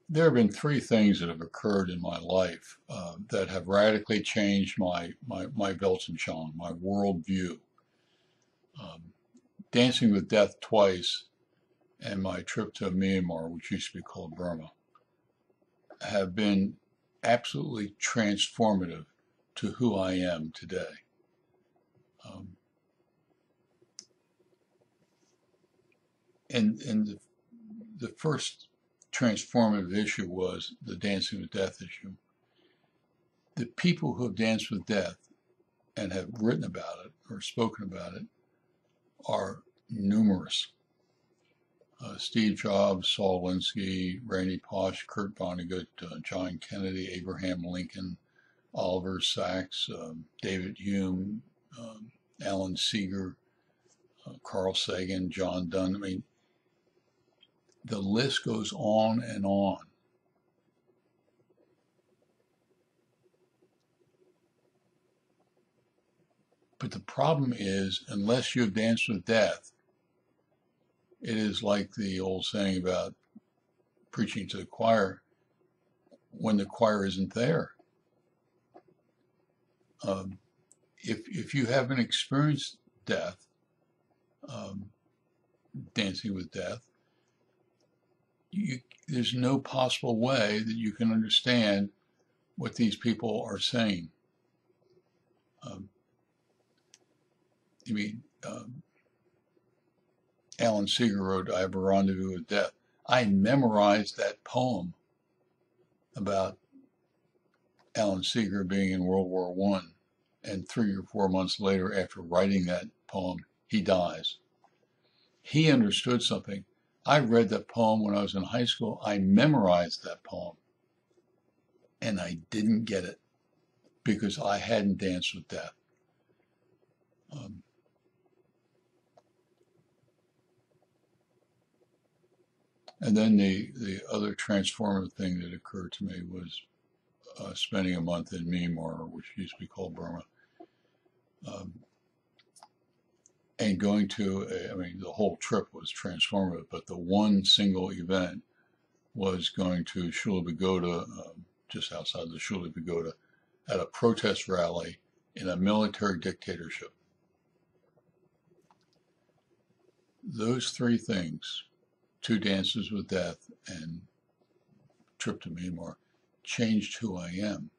There have been three things that have occurred in my life that have radically changed my Weltanschauung, my worldview. Um, Dancing with Death twice and my trip to Myanmar, which used to be called Burma, have been absolutely transformative to who I am today. Um, and the first transformative issue was the Dancing with Death issue. The people who have danced with death and have written about it or spoken about it are numerous. Steve Jobs, Saul Alinsky, Randy Pausch, Kurt Vonnegut, John Kennedy, Abraham Lincoln, Oliver Sacks, David Hume, Alan Seeger, Carl Sagan, John Donne. I mean, the list goes on and on. But the problem is, unless you've danced with death, it is like the old saying about preaching to the choir when the choir isn't there. Um, if you haven't experienced death, um, dancing with death, there's no possible way that you can understand what these people are saying. Um, I mean, Alan Seeger wrote, "I have a rendezvous with death." I memorized that poem about Alan Seeger being in World War I, and 3 or 4 months later, after writing that poem, he dies. He understood something. I read that poem when I was in high school. I memorized that poem, and I didn't get it because I hadn't danced with death. Um, and then the other transformative thing that occurred to me was spending a month in Myanmar, which used to be called Burma, um, and going to, I mean, the whole trip was transformative, but the one single event was going to Shula Pagoda, just outside the Shula Pagoda, at a protest rally in a military dictatorship. Those three things, two dances with death and trip to Myanmar, changed who I am.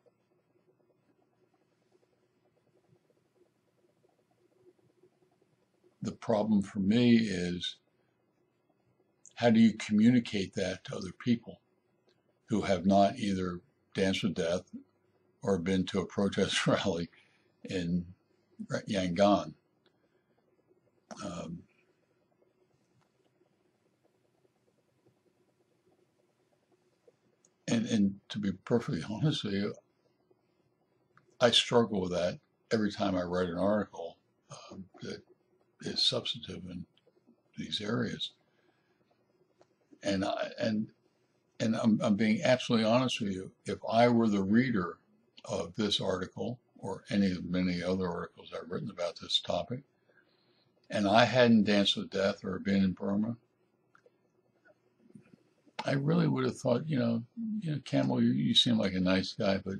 The problem for me is, how do you communicate that to other people who have not either danced with death or been to a protest rally in Yangon? Um, and to be perfectly honest with you, I struggle with that every time I write an article that is substantive in these areas. And I'm being absolutely honest with you. If I were the reader of this article or any of many other articles I've written about this topic, and I hadn't danced with death or been in Burma, I really would have thought, Campbell, you seem like a nice guy, but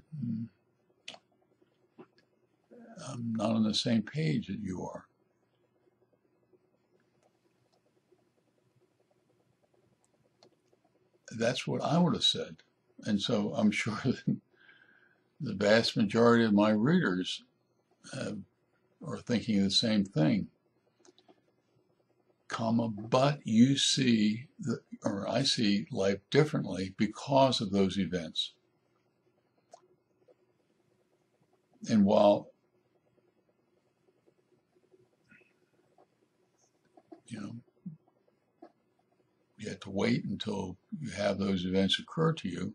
I'm not on the same page that you are. That's what I would have said. And so I'm sure that the vast majority of my readers are thinking the same thing, but you see, or I see life differently because of those events. And while, you have to wait until you have those events occur to you,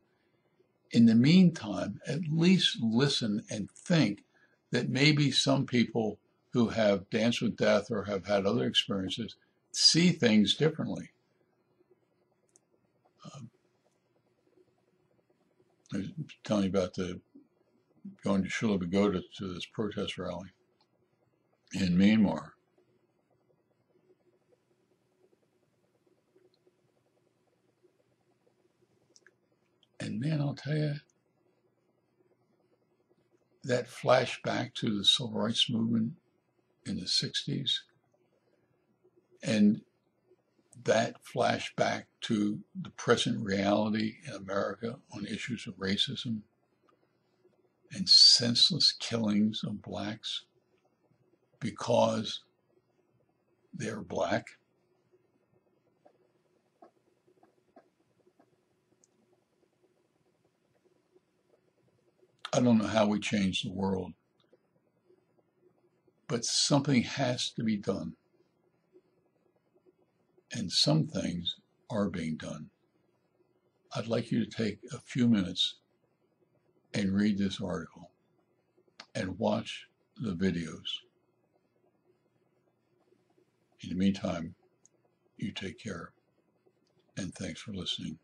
in the meantime, at least listen and think that maybe some people who have danced with death or have had other experiences see things differently. I was telling you about going to Shula Pagoda to this protest rally in Myanmar. And man, I'll tell you, that flashback to the civil rights movement in the 60s and that flashback to the present reality in America on issues of racism and senseless killings of blacks because they're black. I don't know how we change the world, but something has to be done. And some things are being done. I'd like you to take a few minutes and read this article and watch the videos. In the meantime, you take care, and thanks for listening.